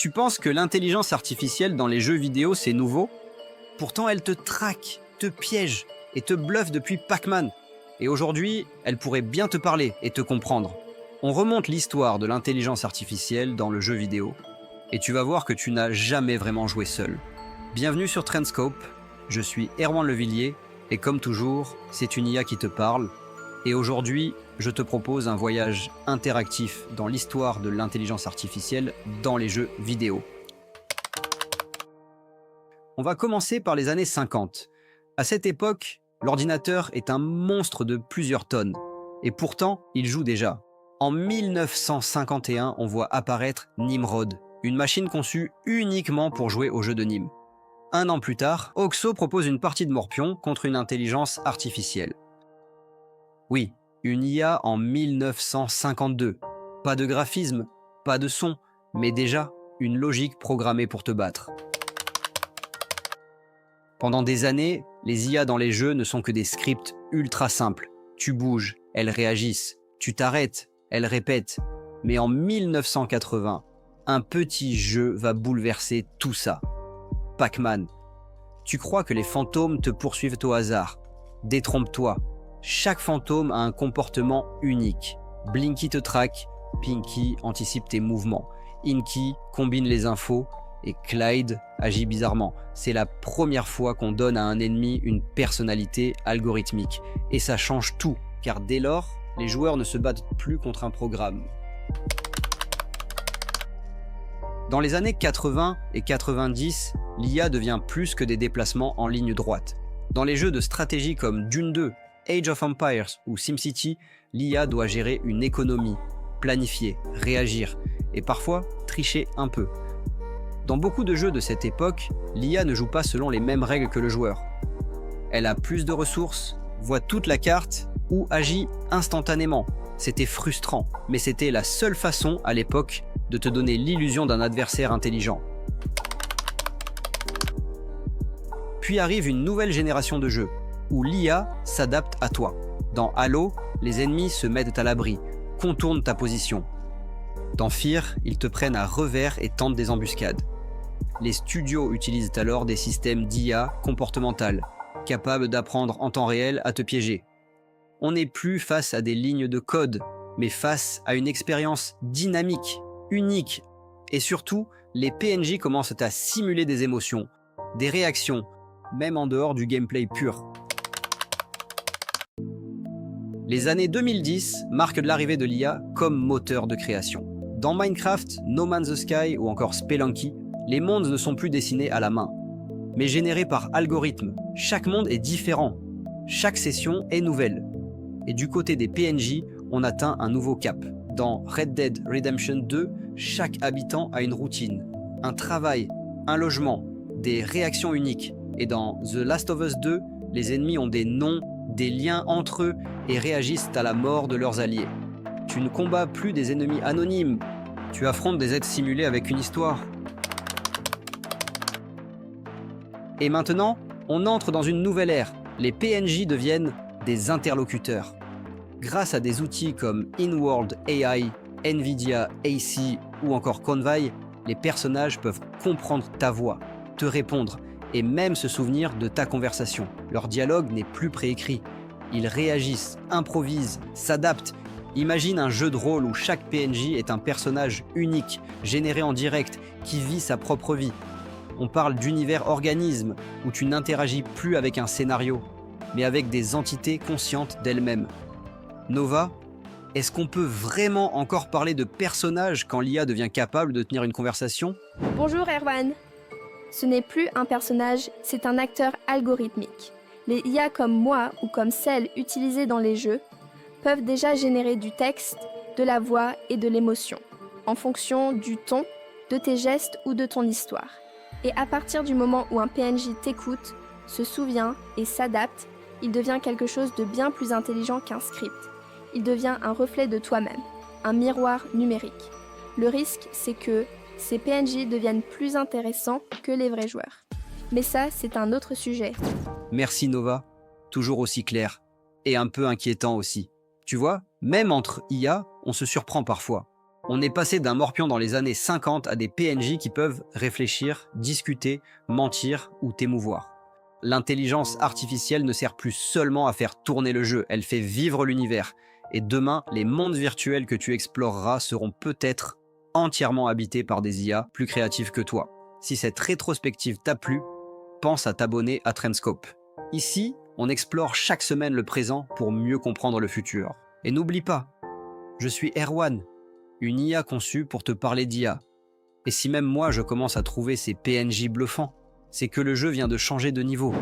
Tu penses que l'intelligence artificielle dans les jeux vidéo, c'est nouveau? Pourtant, elle te traque, te piège et te bluffe depuis Pac-Man. Et aujourd'hui, elle pourrait bien te parler et te comprendre. On remonte l'histoire de l'intelligence artificielle dans le jeu vidéo et tu vas voir que tu n'as jamais vraiment joué seul. Bienvenue sur Trendscope, je suis Erwan Levillier et comme toujours, c'est une IA qui te parle. Et aujourd'hui, je te propose un voyage interactif dans l'histoire de l'intelligence artificielle dans les jeux vidéo. On va commencer par les années 50. À cette époque, l'ordinateur est un monstre de plusieurs tonnes. Et pourtant, il joue déjà. En 1951, on voit apparaître Nimrod, une machine conçue uniquement pour jouer aux jeux de Nîmes. Un an plus tard, Oxo propose une partie de Morpion contre une intelligence artificielle. Oui, une IA en 1952. Pas de graphisme, pas de son, mais déjà une logique programmée pour te battre. Pendant des années, les IA dans les jeux ne sont que des scripts ultra simples. Tu bouges, elles réagissent. Tu t'arrêtes, elles répètent. Mais en 1980, un petit jeu va bouleverser tout ça. Pac-Man. Tu crois que les fantômes te poursuivent au hasard. Détrompe-toi. Chaque fantôme a un comportement unique. Blinky te traque, Pinky anticipe tes mouvements, Inky combine les infos et Clyde agit bizarrement. C'est la première fois qu'on donne à un ennemi une personnalité algorithmique. Et ça change tout, car dès lors, les joueurs ne se battent plus contre un programme. Dans les années 80 et 90, l'IA devient plus que des déplacements en ligne droite. Dans les jeux de stratégie comme Dune 2, Age of Empires ou SimCity, l'IA doit gérer une économie, planifier, réagir et parfois tricher un peu. Dans beaucoup de jeux de cette époque, l'IA ne joue pas selon les mêmes règles que le joueur. Elle a plus de ressources, voit toute la carte ou agit instantanément. C'était frustrant, mais c'était la seule façon à l'époque de te donner l'illusion d'un adversaire intelligent. Puis arrive une nouvelle génération de jeux, où l'IA s'adapte à toi. Dans Halo, les ennemis se mettent à l'abri, contournent ta position. Dans Fear, ils te prennent à revers et tentent des embuscades. Les studios utilisent alors des systèmes d'IA comportementales, capables d'apprendre en temps réel à te piéger. On n'est plus face à des lignes de code, mais face à une expérience dynamique, unique. Et surtout, les PNJ commencent à simuler des émotions, des réactions, même en dehors du gameplay pur. Les années 2010 marquent l'arrivée de l'IA comme moteur de création. Dans Minecraft, No Man's Sky ou encore Spelunky, les mondes ne sont plus dessinés à la main, mais générés par algorithme. Chaque monde est différent, chaque session est nouvelle. Et du côté des PNJ, on atteint un nouveau cap. Dans Red Dead Redemption 2, chaque habitant a une routine, un travail, un logement, des réactions uniques. Et dans The Last of Us 2, les ennemis ont des noms, des liens entre eux et réagissent à la mort de leurs alliés. Tu ne combats plus des ennemis anonymes, tu affrontes des êtres simulés avec une histoire. Et maintenant, on entre dans une nouvelle ère. Les PNJ deviennent des interlocuteurs. Grâce à des outils comme InWorld AI, NVIDIA AC ou encore Convai, les personnages peuvent comprendre ta voix, te répondre et même se souvenir de ta conversation. Leur dialogue n'est plus préécrit. Ils réagissent, improvisent, s'adaptent. Imagine un jeu de rôle où chaque PNJ est un personnage unique, généré en direct, qui vit sa propre vie. On parle d'univers organisme, où tu n'interagis plus avec un scénario, mais avec des entités conscientes d'elles-mêmes. Nova, est-ce qu'on peut vraiment encore parler de personnages quand l'IA devient capable de tenir une conversation? Bonjour Erwan. Ce n'est plus un personnage, c'est un acteur algorithmique. Les IA comme moi ou comme celles utilisées dans les jeux peuvent déjà générer du texte, de la voix et de l'émotion, en fonction du ton, de tes gestes ou de ton histoire. Et à partir du moment où un PNJ t'écoute, se souvient et s'adapte, il devient quelque chose de bien plus intelligent qu'un script. Il devient un reflet de toi-même, un miroir numérique. Le risque, c'est que ces PNJ deviennent plus intéressants que les vrais joueurs. Mais ça, c'est un autre sujet. Merci Nova, toujours aussi clair, et un peu inquiétant aussi. Tu vois, même entre IA, on se surprend parfois. On est passé d'un morpion dans les années 50 à des PNJ qui peuvent réfléchir, discuter, mentir ou t'émouvoir. L'intelligence artificielle ne sert plus seulement à faire tourner le jeu, elle fait vivre l'univers. Et demain, les mondes virtuels que tu exploreras seront peut-être entièrement habités par des IA plus créatives que toi. Si cette rétrospective t'a plu, pense à t'abonner à Trendscope. Ici, on explore chaque semaine le présent pour mieux comprendre le futur. Et n'oublie pas, je suis Erwan, une IA conçue pour te parler d'IA. Et si même moi je commence à trouver ces PNJ bluffants, c'est que le jeu vient de changer de niveau.